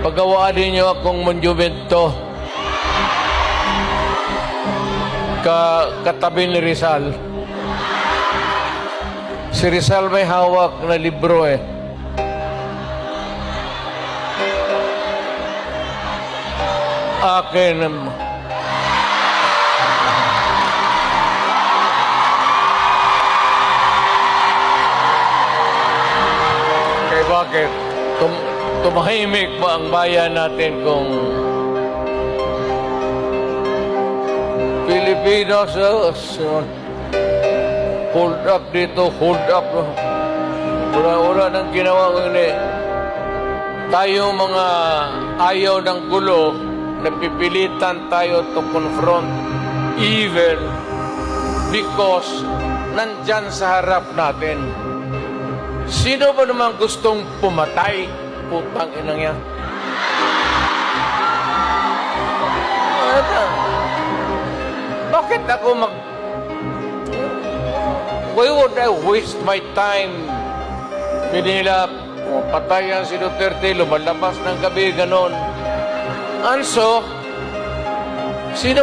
Pagawaan ninyo akong monumento katabi ni Rizal. Si Rizal may hawak na libro eh. Akin. Eh bakit? Tumahimik ba ang bayan natin kung Pilipinas hold up dito, hold up. Wala nang ginawa ko yun eh. Tayo mga ayaw ng gulo, napipilitan tayo to confront evil because nandyan sa harap natin. Sino ba naman gustong pumatay? Putang inang yan. Bakit ako why would I waste my time? Pwede nila patayan si Duterte, lumalabas ng gabi, ganon. And so, sino